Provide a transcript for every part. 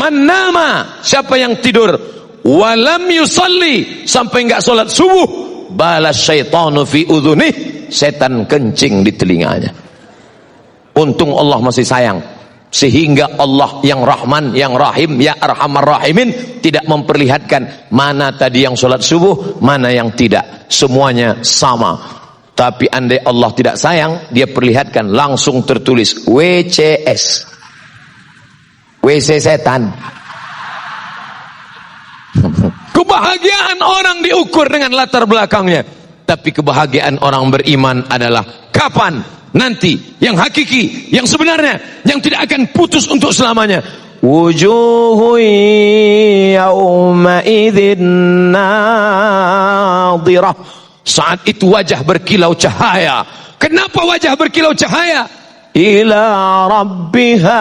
Man nama, siapa yang tidur, walam yusalli, sampai enggak sholat subuh, balas syaitanu fi udhunih, setan kencing di telinganya. Untung Allah masih sayang, sehingga Allah yang Rahman, yang Rahim, ya Arhamar Rahimin tidak memperlihatkan mana tadi yang sholat subuh, mana yang tidak, semuanya sama. Tapi andai Allah tidak sayang, dia perlihatkan langsung tertulis WCS, WC setan. Kebahagiaan orang diukur dengan latar belakangnya, tapi kebahagiaan orang beriman adalah kapan? Nanti, yang hakiki, yang sebenarnya, yang tidak akan putus untuk selamanya. Wujuhu yawma idzin nadhirah. Saat itu wajah berkilau cahaya. Kenapa wajah berkilau cahaya? Ila rabbiha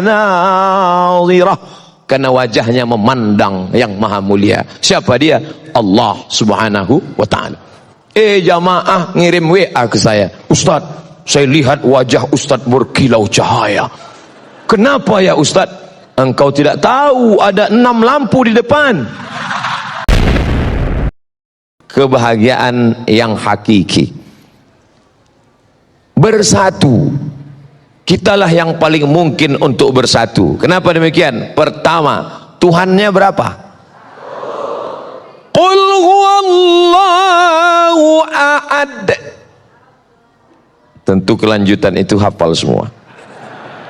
nadhirah. Karena wajahnya memandang yang maha mulia. Siapa dia? Allah subhanahu wa ta'ala. Jamaah ngirim WA ke saya, Ustaz, saya lihat wajah Ustaz berkilau cahaya. Kenapa ya Ustaz? Engkau tidak tahu ada 6 lampu di depan. Kebahagiaan yang hakiki, bersatu. Kitalah yang paling mungkin untuk bersatu. Kenapa demikian? Pertama, Tuhannya berapa? Qul huwallahu ahad. Tentu kelanjutan itu hafal semua.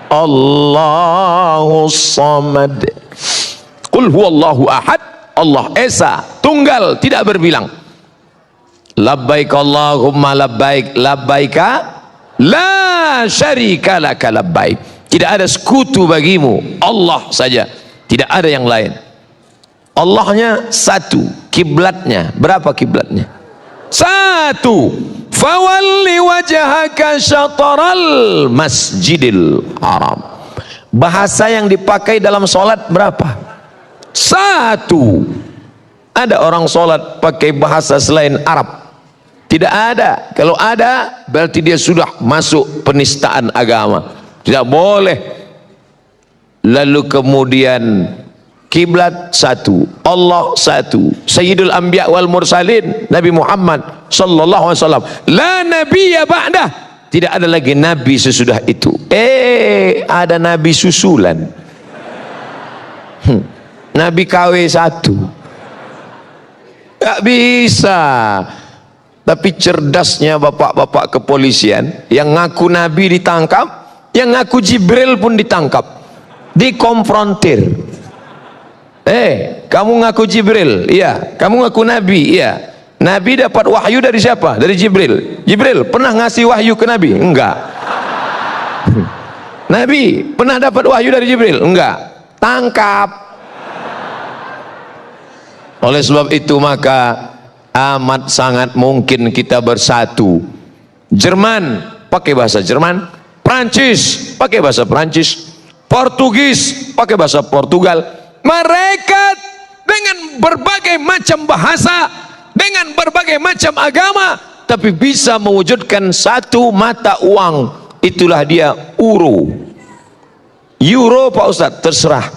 Allahus samad. Qul huwallahu ahad. Allah esa, tunggal, tidak berbilang. Labbaik Allahumma labbaik, labbaika la syarika laka labbaik. Tidak ada sekutu bagimu, Allah saja, tidak ada yang lain. Allahnya satu, kiblatnya berapa kiblatnya? Satu. Fawalli wajhaka syatral masjidil haram. Bahasa yang dipakai dalam sholat berapa? Satu. Ada orang sholat pakai bahasa selain Arab? Tidak ada. Kalau ada, berarti dia sudah masuk penistaan agama. Tidak boleh. Lalu kemudian kiblat satu, Allah satu, Sayyidul Anbiya wal Mursalin, Nabi Muhammad sallallahu alaihi wasallam. La nabiyya ba'dah. Tidak ada lagi nabi sesudah itu. Ada nabi susulan. Nabi KW 1. Gak bisa. Tapi cerdasnya bapak-bapak kepolisian, yang ngaku nabi ditangkap, yang ngaku Jibril pun ditangkap, dikonfrontir. Kamu ngaku Jibril? Iya. Kamu ngaku nabi? Iya. Nabi dapat wahyu dari siapa? Dari Jibril. Jibril pernah ngasih wahyu ke Nabi? Enggak. Nabi pernah dapat wahyu dari Jibril? Enggak. Tangkap. Oleh sebab itu maka amat sangat mungkin kita bersatu. Jerman pakai bahasa Jerman, Prancis pakai bahasa Prancis, Portugis pakai bahasa Portugal. Mereka dengan berbagai macam bahasa, dengan berbagai macam agama, tapi bisa mewujudkan satu mata uang. Itulah dia euro. Euro Pak Ustadz, terserah.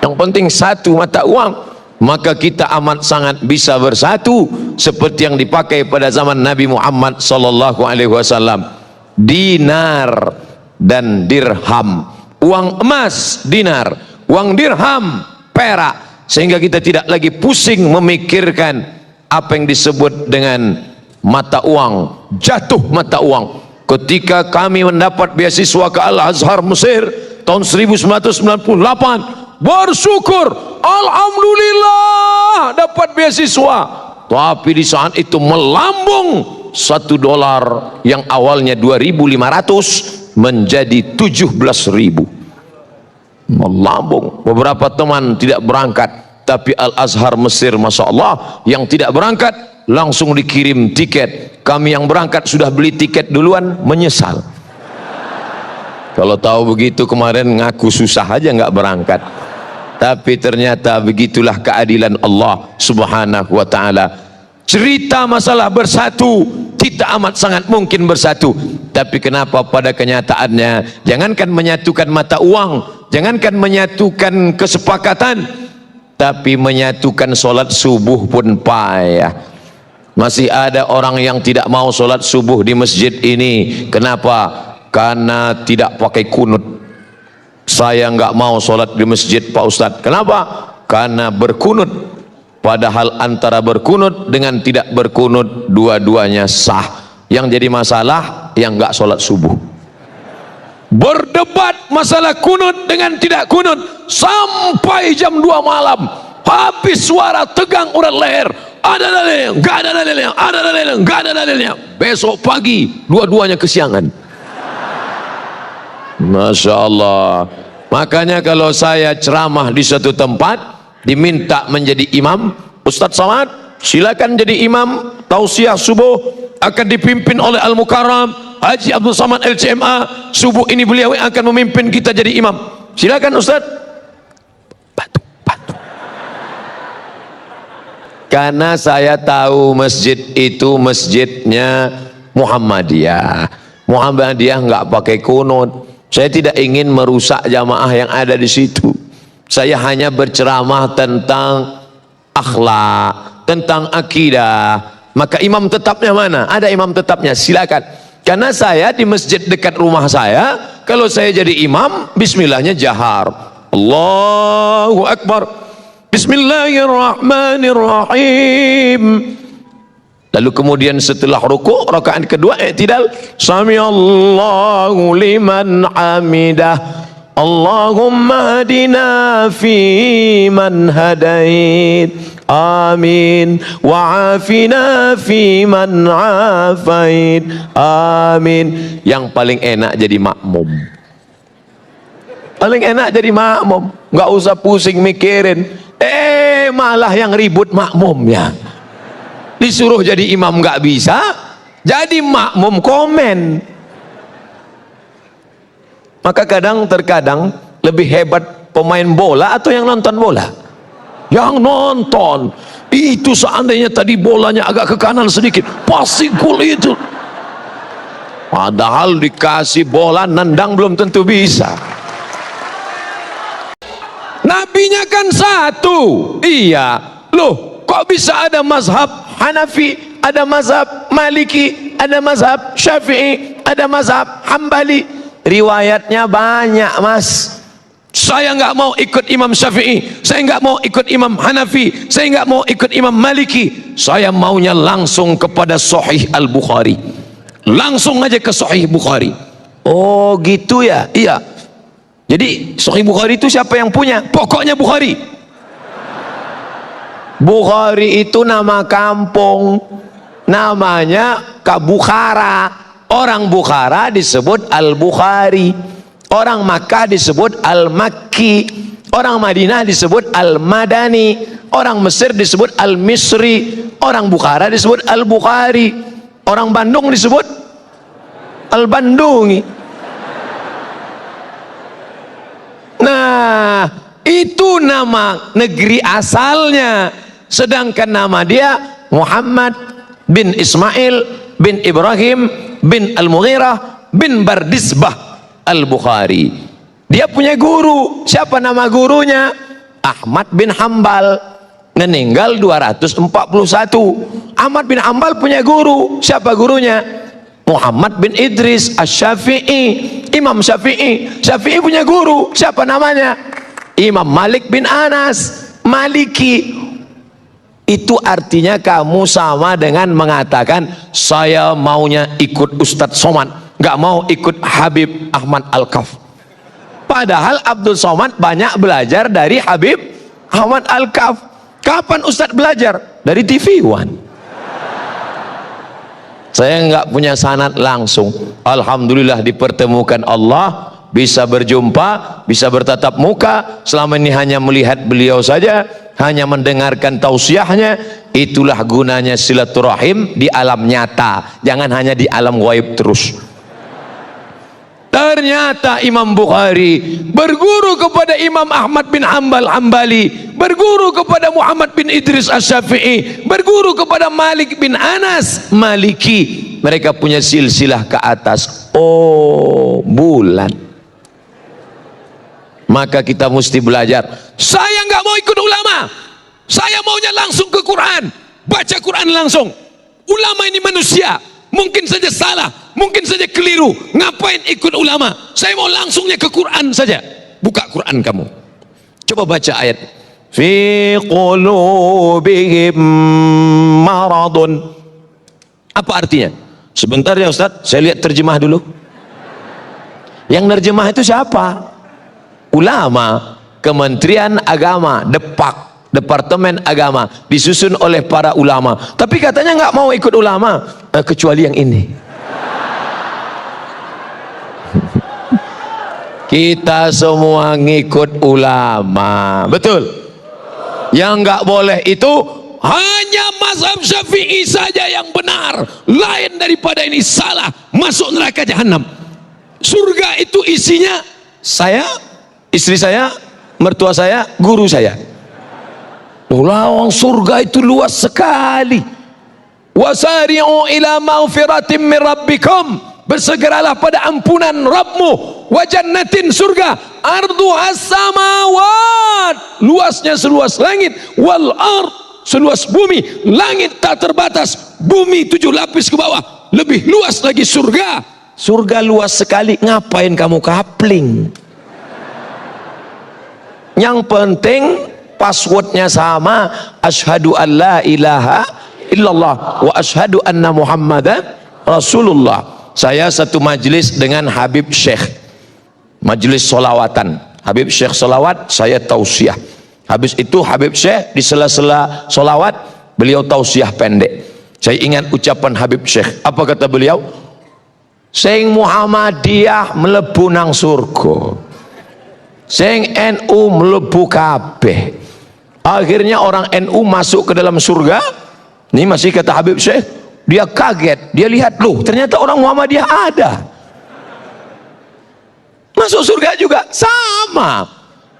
Yang penting satu mata uang. Maka kita amat sangat bisa bersatu seperti yang dipakai pada zaman Nabi Muhammad sallallahu alaihi wasallam. Dinar dan dirham. Uang emas dinar, uang dirham perak, sehingga kita tidak lagi pusing memikirkan apa yang disebut dengan mata uang, jatuh mata uang. Ketika kami mendapat beasiswa ke Al-Azhar Mesir tahun 1998, bersyukur, alhamdulillah dapat beasiswa. Tapi di saat itu melambung $1 yang awalnya 2.500 menjadi 17.000. Melambung. Beberapa teman tidak berangkat, tapi Al-Azhar Mesir, Masya Allah, yang tidak berangkat langsung dikirim tiket. Kami yang berangkat sudah beli tiket duluan, menyesal. Kalau tahu begitu kemarin ngaku susah aja nggak berangkat. Tapi ternyata begitulah keadilan Allah subhanahu wa ta'ala. Cerita masalah bersatu, kita amat sangat mungkin bersatu. Tapi kenapa pada kenyataannya, jangankan menyatukan mata uang, Jangankan menyatukan kesepakatan, tapi menyatukan sholat subuh pun payah. Masih ada orang yang tidak mau sholat subuh di masjid ini. Kenapa? Karena tidak pakai kunut. Saya nggak mau sholat di masjid Pak Ustadz. Kenapa? Karena berkunut. Padahal antara berkunut dengan tidak berkunut dua-duanya sah. Yang jadi masalah yang nggak sholat subuh. Berdebat masalah kunut dengan tidak kunut sampai jam 2 malam. Habis suara tegang urat leher. Ada dalilnya, nggak ada dalilnya, ada dalilnya, nggak ada dalilnya. Besok pagi dua-duanya kesiangan. Masya Allah. Makanya kalau saya ceramah di suatu tempat diminta menjadi imam, Ustadz Somad silakan jadi imam. Tausiah subuh akan dipimpin oleh Al-Mukarram Haji Abdul Somad LCMA. Subuh ini beliau yang akan memimpin kita jadi imam. Silakan Ustaz. Batu. Karena saya tahu masjid itu masjidnya Muhammadiyah. Muhammadiyah nggak pakai kunut. Saya tidak ingin merusak jamaah yang ada di situ. Saya hanya berceramah tentang akhlak, tentang akidah. Maka imam tetapnya mana? Ada imam tetapnya, silakan. Karena saya di masjid dekat rumah saya, kalau saya jadi imam, bismillahnya jahar. Allahu Akbar. Bismillahirrahmanirrahim. Lalu kemudian setelah rukuk, rakaat kedua i'tidal, Sami Allahu liman hamidah. Allahumma hadina fi man hadait. Amin. Wa'afina fi man afait. Amin. Yang paling enak jadi makmum. Paling enak jadi makmum. Nggak usah pusing mikirin. Malah yang ribut makmumnya. Disuruh jadi imam nggak bisa, jadi makmum komen. Maka terkadang lebih hebat pemain bola atau yang nonton bola? Yang nonton. Itu seandainya tadi bolanya agak ke kanan sedikit, pasti gol itu. Padahal dikasih bola nendang belum tentu bisa. Nabinya kan satu. Iya. Loh, kok bisa ada mazhab Hanafi, ada mazhab Maliki, ada mazhab Syafi'i, ada mazhab Hambali? Riwayatnya banyak, Mas. Saya nggak mau ikut Imam Syafi'i, saya nggak mau ikut Imam Hanafi, saya nggak mau ikut Imam Maliki. Saya maunya langsung kepada Sahih Al-Bukhari. Langsung aja ke Sahih Bukhari. Oh gitu ya? Iya. Jadi Sahih Bukhari itu siapa yang punya? Pokoknya Bukhari. Bukhari itu nama kampung, namanya Bukhara. Orang Bukhara disebut Al-Bukhari, orang Makkah disebut Al-Makki, orang Madinah disebut Al-Madani, orang Mesir disebut Al-Misri, orang Bukhara disebut Al-Bukhari, orang Bandung disebut Al-Bandungi. Nah, itu nama negeri asalnya. Sedangkan nama dia Muhammad bin Ismail bin Ibrahim bin Al-Mughirah bin Bardisbah Al-Bukhari. Dia punya guru. Siapa nama gurunya? Ahmad bin Hambal. Meninggal 241. Ahmad bin Hambal punya guru. Siapa gurunya? Muhammad bin Idris Asy-Syafi'i. Imam Syafi'i. Syafi'i punya guru. Siapa namanya? Imam Malik bin Anas Maliki. Itu artinya kamu sama dengan mengatakan saya maunya ikut Ustadz Somad, nggak mau ikut Habib Ahmad Al-Kaf. Padahal Abdul Somad banyak belajar dari Habib Ahmad Al-Kaf. Kapan Ustadz belajar? Dari TV One. Saya nggak punya sanad langsung. Alhamdulillah dipertemukan Allah, bisa berjumpa, bisa bertatap muka. Selama ini hanya melihat beliau saja, hanya mendengarkan tausiahnya. Itulah gunanya silaturahim di alam nyata, jangan hanya di alam gaib terus. Ternyata Imam Bukhari berguru kepada Imam Ahmad bin Hambal Hambali, berguru kepada Muhammad bin Idris Asy-Syafi'i, berguru kepada Malik bin Anas Maliki. Mereka punya silsilah ke atas. Oh, bulan. Maka kita mesti belajar. Saya nggak mau ikut ulama, saya maunya langsung ke Quran, baca Quran langsung. Ulama ini manusia, mungkin saja salah, mungkin saja keliru. Ngapain ikut ulama? Saya mau langsungnya ke Quran saja. Buka Quran kamu, coba baca ayat. Fi qulubihim maradun. Apa artinya? Sebentar ya Ustaz, saya lihat terjemah dulu. Yang nerjemah itu siapa? Ulama, Kementerian Agama, Departemen Agama, disusun oleh para ulama. Tapi katanya nggak mau ikut ulama, kecuali yang ini. Kita semua ngikut ulama, betul? Yang nggak boleh itu hanya mazhab Syafi'i saja yang benar, lain daripada ini salah, masuk neraka jahanam. Surga itu isinya saya, istri saya, mertua saya, guru saya. Lawang surga itu luas sekali. Wasari'u ila maghfiratin min rabbikum, bersegeralah pada ampunan Rabbmu, wa jannatin, surga, arduhas samawat, luasnya seluas langit, wal ard, seluas bumi. Langit tak terbatas, bumi 7 lapis ke bawah, lebih luas lagi surga. Surga luas sekali, ngapain kamu kapling? Yang penting passwordnya sama, asyhadu an la ilaha illallah wa asyhadu anna muhammadan rasulullah. Saya satu majelis dengan Habib Syekh, majelis solawatan. Habib Syekh solawat, saya tausiah. Habis itu Habib Syekh di sela-sela solawat, beliau tausiah pendek. Saya ingat ucapan Habib Syekh, apa kata beliau? Sing Muhammadiyah mlebu nang surga, sing NU mlebu kabeh. Akhirnya orang NU masuk ke dalam surga. Ini masih kata Habib Syekh, dia kaget, dia lihat, loh ternyata orang Muhammadiyah ada, masuk surga juga sama.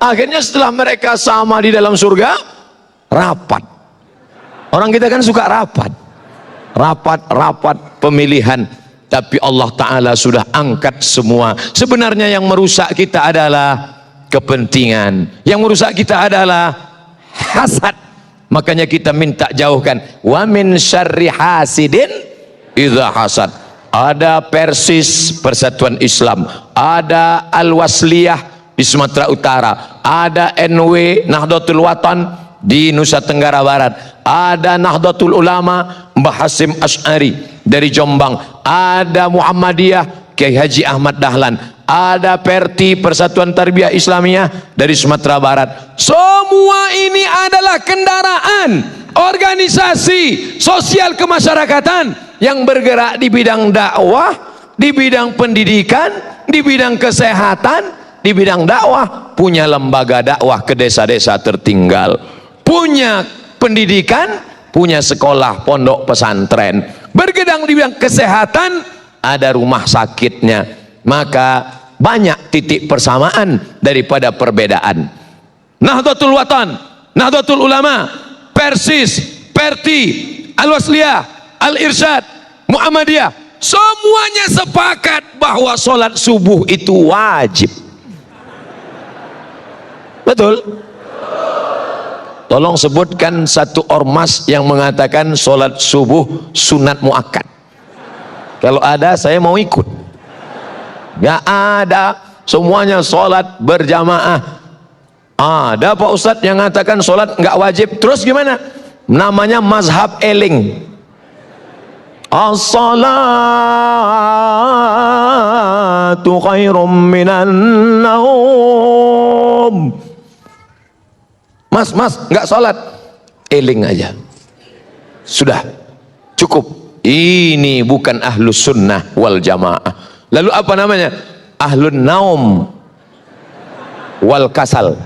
Akhirnya setelah mereka sama di dalam surga, rapat. Orang kita kan suka rapat pemilihan. Tapi Allah Ta'ala sudah angkat semua. Sebenarnya yang merusak kita adalah kepentingan, yang merusak kita adalah hasad. Makanya kita minta jauhkan. Wa min syarri hasidin idza hasad. Ada Persis, Persatuan Islam, ada Al-Wasliyah di Sumatera Utara, ada NW Nahdlatul Watan di Nusa Tenggara Barat, ada Nahdlatul Ulama Mbah Hasim Asy'ari dari Jombang, ada Muhammadiyah Kiai Haji Ahmad Dahlan, ada Perti, Persatuan Tarbiyah Islamiyah dari Sumatera Barat. Semua ini adalah kendaraan organisasi sosial kemasyarakatan yang bergerak di bidang dakwah, di bidang pendidikan, di bidang kesehatan, di bidang dakwah. Punya lembaga dakwah ke desa-desa tertinggal, punya pendidikan, punya sekolah pondok pesantren, bergedang di bidang kesehatan, ada rumah sakitnya. Maka banyak titik persamaan daripada perbedaan. Nahdlatul Watan, Nahdlatul Ulama, Persis, Perti, Al-Wasliyah, Al-Irsyad, Muhammadiyah, semuanya sepakat bahwa sholat subuh itu wajib. Betul? Tolong sebutkan satu ormas yang mengatakan sholat subuh sunat muakkad. Kalau ada, saya mau ikut. Gak ada, semuanya sholat berjamaah. Ada Pak Ustadz yang mengatakan sholat nggak wajib. Terus gimana? Namanya mazhab eling. As-salatu khairum minan naum. Mas, nggak sholat, eling aja, sudah cukup. Ini bukan ahlus sunnah wal jamaah. Lalu apa namanya? Ahlun naum wal kasal.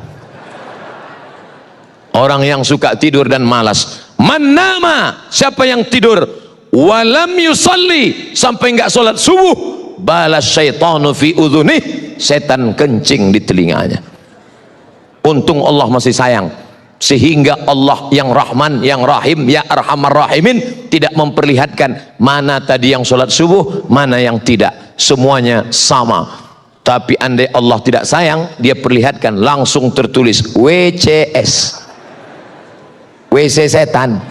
Orang yang suka tidur dan malas. Man nama, siapa yang tidur walam yusalli, sampai nggak sholat subuh, balas syaitanu fi udhunih, setan kencing di telinganya. Untung Allah masih sayang, sehingga Allah yang Rahman, yang Rahim, ya Arhamar Rahimin tidak memperlihatkan mana tadi yang sholat subuh, mana yang tidak. Semuanya sama. Tapi andai Allah tidak sayang, dia perlihatkan langsung tertulis WCS, WC setan.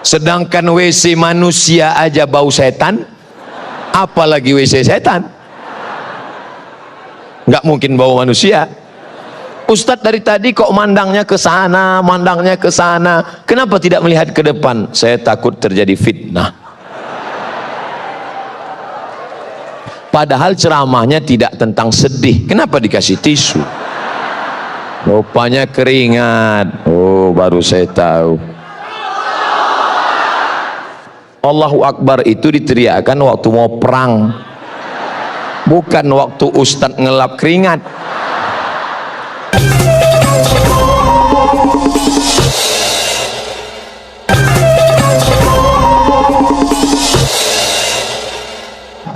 Sedangkan WC manusia aja bau setan, apalagi WC setan. Nggak mungkin bau manusia. Ustadz dari tadi kok mandangnya ke sana, mandangnya ke sana. Kenapa tidak melihat ke depan? Saya takut terjadi fitnah. Padahal ceramahnya tidak tentang sedih. Kenapa dikasih tisu? Rupanya keringat. Oh, baru saya tahu. Allahu Akbar itu diteriakkan waktu mau perang, bukan waktu ustadz ngelap keringat.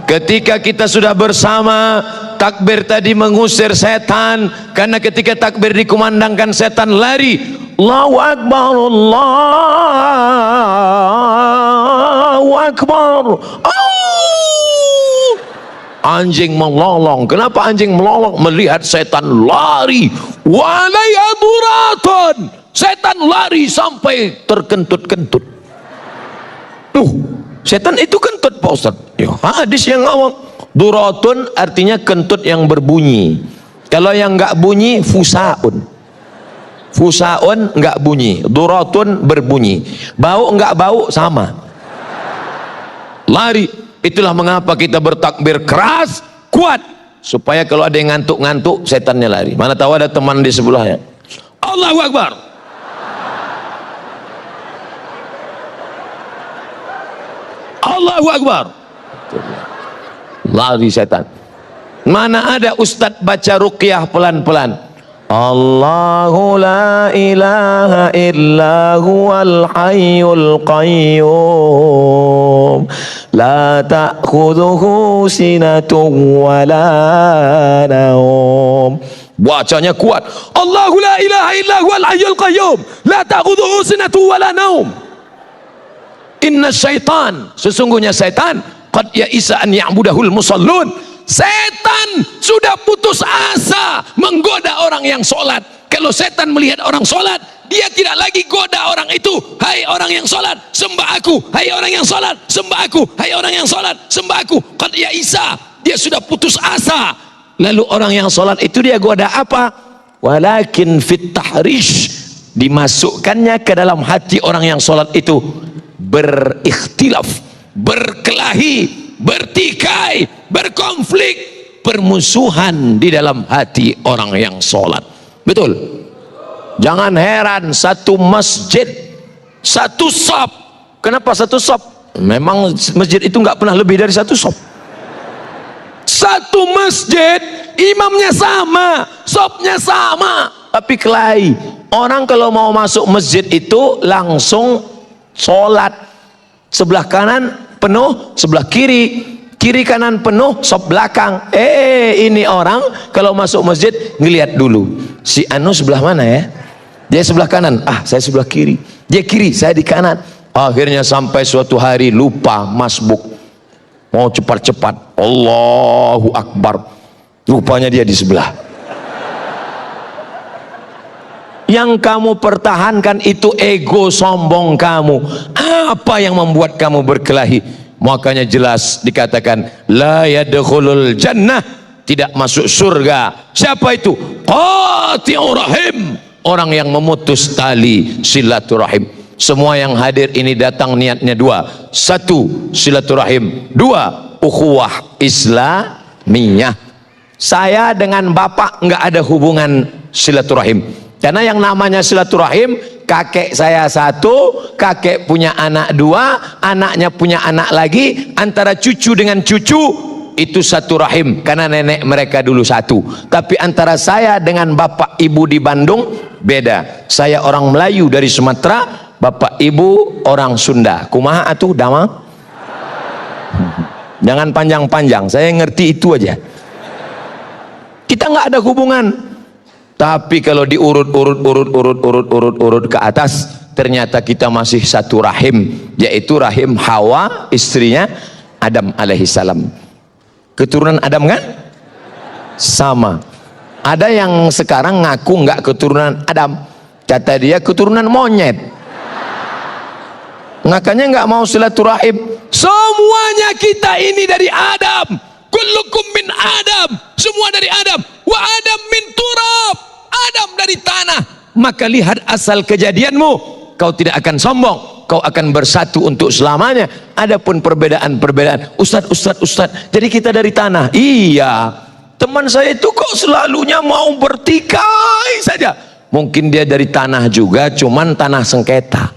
Ketika kita sudah bersama, takbir tadi mengusir setan, karena ketika takbir dikumandangkan setan lari. Allahu Akbar, Allahu Akbar. Anjing melolong. Kenapa anjing melolong? Melihat setan lari. Walaya muraton. Setan lari sampai terkentut-kentut. Setan itu kentut Pak Ustaz. Ya, hadis yang awal. Duratun artinya kentut yang berbunyi. Kalau yang enggak bunyi fusaun. Fusaun enggak bunyi, duratun berbunyi. Bau enggak bau sama. Lari. Itulah mengapa kita bertakbir keras, kuat, supaya kalau ada yang ngantuk-ngantuk setannya lari. Mana tahu ada teman di sebelahnya. Allahu Akbar. Allahu Akbar. Lari setan. Mana ada ustadz baca ruqyah pelan-pelan. Allahu la ilaha illa huwal hayyul qayyum la ta'khudhuhu sinatun wa la naum. Bacanya kuat. Allahu la ilaha illa huwal hayyul qayyum la ta'khudhuhu sinatun wa la naum. Inna syaitan, sesungguhnya syaitan, qad ya'isa an ya'budahul musallun. Setan sudah putus asa menggoda orang yang sholat. Kalau setan melihat orang sholat, dia tidak lagi goda orang itu. Hai orang yang sholat, sembah aku. Hai orang yang sholat, sembah aku. Hai orang yang sholat, sembah aku. Qad ya'isa, dia sudah putus asa. Lalu orang yang sholat itu dia goda apa? Walakin fit tahrish, dimasukkannya ke dalam hati orang yang sholat itu berikhtilaf, berkelahi, bertikai, berkonflik, permusuhan di dalam hati orang yang sholat. Betul? Jangan heran satu masjid, satu shop. Kenapa satu shop? Memang masjid itu nggak pernah lebih dari satu shop. Satu masjid, imamnya sama, shopnya sama, tapi kelahi. Orang kalau mau masuk masjid itu langsung sholat, sebelah kanan penuh, sebelah kiri, kiri kanan penuh, shop belakang. Ini orang kalau masuk masjid ngelihat dulu, si anu sebelah mana ya? Dia sebelah kanan, saya sebelah kiri. Dia kiri, saya di kanan. Akhirnya sampai suatu hari lupa masbuk, mau cepat-cepat, Allahu Akbar, rupanya dia di sebelah. Yang kamu pertahankan itu ego sombong kamu. Apa yang membuat kamu berkelahi? Makanya jelas dikatakan la yadkhulul jannah, tidak masuk surga. Siapa itu? Qati'ur rahim, orang yang memutus tali silaturahim. Semua yang hadir ini datang niatnya dua. Satu, silaturahim. Dua, ukhuwah Islamiyah. Saya dengan bapak nggak ada hubungan silaturahim. Karena yang namanya silaturahim, kakek saya satu, kakek punya anak dua, anaknya punya anak lagi, antara cucu dengan cucu itu satu rahim, karena nenek mereka dulu satu. Tapi antara saya dengan bapak ibu di Bandung beda. Saya orang Melayu dari Sumatera, bapak ibu orang Sunda. Kumaha atuh damang? Jangan panjang-panjang, saya ngerti itu aja. Kita nggak ada hubungan. Tapi kalau diurut ke atas, ternyata kita masih satu rahim, yaitu rahim Hawa, istrinya Adam alaihissalam. Keturunan Adam kan? Sama. Ada yang sekarang ngaku nggak keturunan Adam, kata dia keturunan monyet. Makanya nggak mau silaturahim. Semuanya kita ini dari Adam. Kullukum min Adam. Semua dari Adam. Wa Adam min turab. Adam dari tanah. Maka lihat asal kejadianmu. Kau tidak akan sombong. Kau akan bersatu untuk selamanya. Adapun perbedaan-perbedaan. Ustaz. Jadi kita dari tanah. Iya. Teman saya itu kok selalunya mau bertikai saja. Mungkin dia dari tanah juga, cuman tanah sengketa.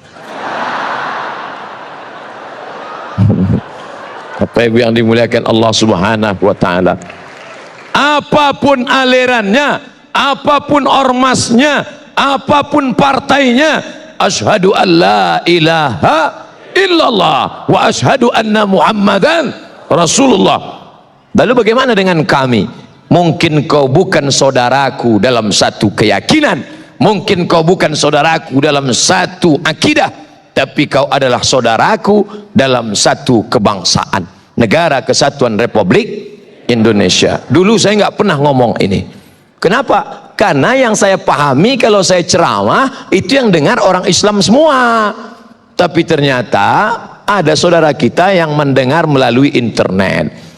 Apa yang dimuliakan Allah Subhanahu wa taala. Apapun alirannya, apapun ormasnya, apapun partainya, asyhadu an la ilaha illallah wa asyhadu anna Muhammadan Rasulullah. Lalu bagaimana dengan kami? Mungkin kau bukan saudaraku dalam satu keyakinan, mungkin kau bukan saudaraku dalam satu akidah, tapi kau adalah saudaraku dalam satu kebangsaan, Negara Kesatuan Republik Indonesia. Dulu saya nggak pernah ngomong ini. Kenapa? Karena yang saya pahami kalau saya ceramah itu yang dengar orang Islam semua. Tapi ternyata ada saudara kita yang mendengar melalui internet.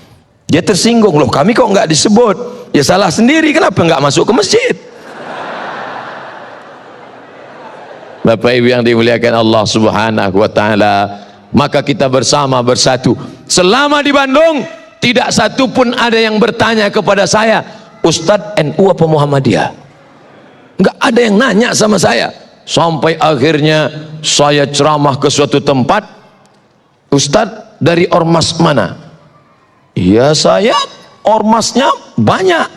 Dia tersinggung, loh kami kok nggak disebut? Ya salah sendiri, kenapa nggak masuk ke masjid? Bapak Ibu yang dimuliakan Allah Subhanahu wa taala, maka kita bersama bersatu. Selama di Bandung tidak satu pun ada yang bertanya kepada saya, Ustadz NU apa Muhammadiyah? Nggak ada yang nanya sama saya. Sampai akhirnya saya ceramah ke suatu tempat, Ustadz dari ormas mana? Ya saya ormasnya banyak,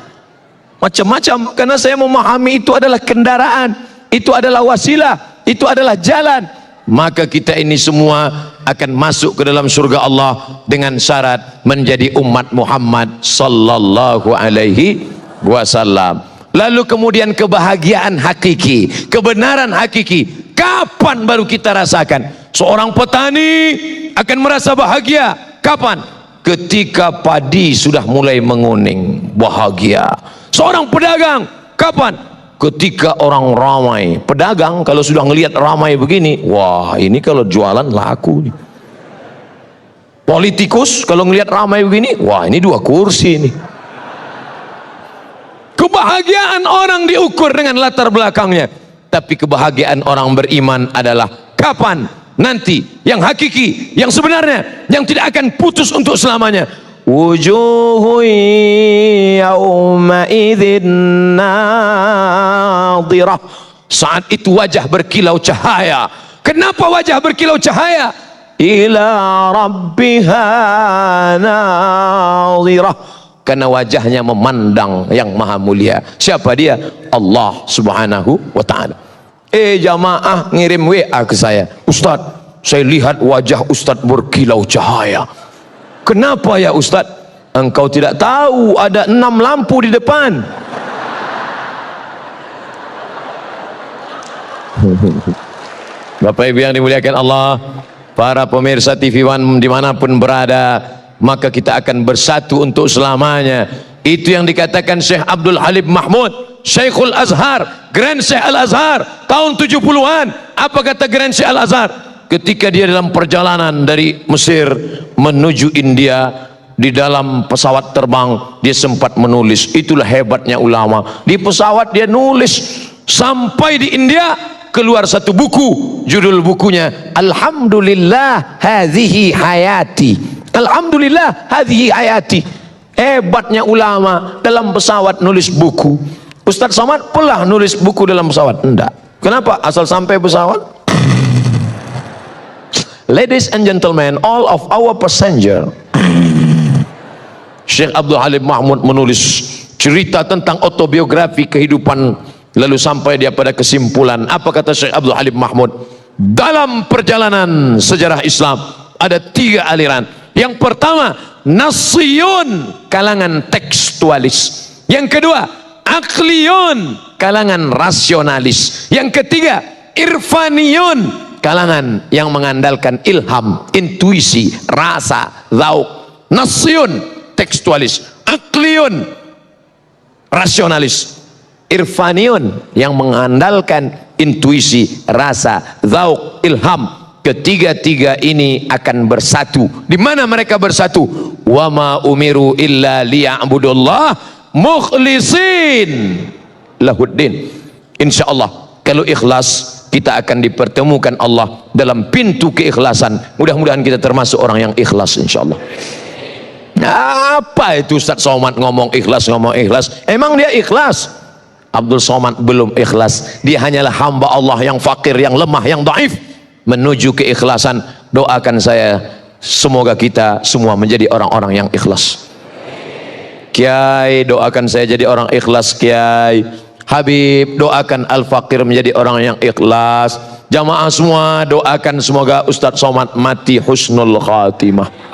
macam-macam, karena saya memahami itu adalah kendaraan, itu adalah wasilah, itu adalah jalan. Maka kita ini semua akan masuk ke dalam surga Allah dengan syarat menjadi umat Muhammad sallallahu alaihi wasallam. Lalu kemudian kebahagiaan hakiki, kebenaran hakiki, kapan baru kita rasakan? Seorang petani akan merasa bahagia kapan? Ketika padi sudah mulai menguning, bahagia. Seorang pedagang kapan? Ketika orang ramai. Pedagang kalau sudah ngelihat ramai begini, wah ini kalau jualan laku nih. Politikus kalau ngelihat ramai begini, wah ini 2 kursi nih. Kebahagiaan orang diukur dengan latar belakangnya, tapi kebahagiaan orang beriman adalah kapan? Nanti yang hakiki, yang sebenarnya, yang tidak akan putus untuk selamanya. Wujuhu yawma idzin nadhirah. Saat itu wajah berkilau cahaya. Kenapa wajah berkilau cahaya? Ila rabbiha nadhirah. Karena wajahnya memandang yang maha mulia. Siapa dia? Allah Subhanahu wa ta'ala. Jamaah ngirim WA ke saya, Ustadz, saya lihat wajah Ustadz berkilau cahaya. Kenapa ya Ustadz? Engkau tidak tahu ada 6 lampu di depan. Bapak Ibu yang dimuliakan Allah, para pemirsa TV One dimanapun berada, maka kita akan bersatu untuk selamanya. Itu yang dikatakan Syekh Abdul Halim Mahmud, Syekhul Azhar, Grand Syekh Al-Azhar tahun 70-an. Apa kata Grand Syekh Al-Azhar? Ketika dia dalam perjalanan dari Mesir menuju India, di dalam pesawat terbang dia sempat menulis. Itulah hebatnya ulama. Di pesawat dia nulis. Sampai di India keluar satu buku, judul bukunya Alhamdulillah hadhihi hayati. Alhamdulillah hadhihi hayati. Hebatnya ulama, dalam pesawat nulis buku. Ustadz Somad pernah nulis buku dalam pesawat? Enggak. Kenapa? Asal sampai pesawat. Ladies and gentlemen, all of our passenger. Syekh Abdul Halim Mahmud menulis cerita tentang autobiografi kehidupan, lalu sampai dia pada kesimpulan. Apa kata Syekh Abdul Halim Mahmud? Dalam perjalanan sejarah Islam ada 3 aliran. Yang pertama, nasiyun, kalangan tekstualis. Yang kedua, akliyun, kalangan rasionalis. Yang ketiga, irfaniyun, kalangan yang mengandalkan ilham, intuisi, rasa, zauk. Nasiyun, tekstualis, akliyun, rasionalis, irfaniun, yang mengandalkan intuisi, rasa, dzauq, ilham. Ketiga-tiga ini akan bersatu. Di mana mereka bersatu? Wa ma umiru illa liya'budullah mukhlisin lahuddin. Insyaallah kalau ikhlas kita akan dipertemukan Allah dalam pintu keikhlasan. Mudah-mudahan kita termasuk orang yang ikhlas insyaallah. Apa itu Ustaz Somad ngomong ikhlas, ngomong ikhlas? Emang dia ikhlas? Abdul Somad belum ikhlas. Dia hanyalah hamba Allah yang fakir, yang lemah, yang dhaif. Menuju keikhlasan, doakan saya semoga kita semua menjadi orang-orang yang ikhlas. Kiai, doakan saya jadi orang ikhlas Kiai. Habib, doakan Al-Fakir menjadi orang yang ikhlas. Jamaah semua doakan semoga Ustadz Somad mati husnul khatimah.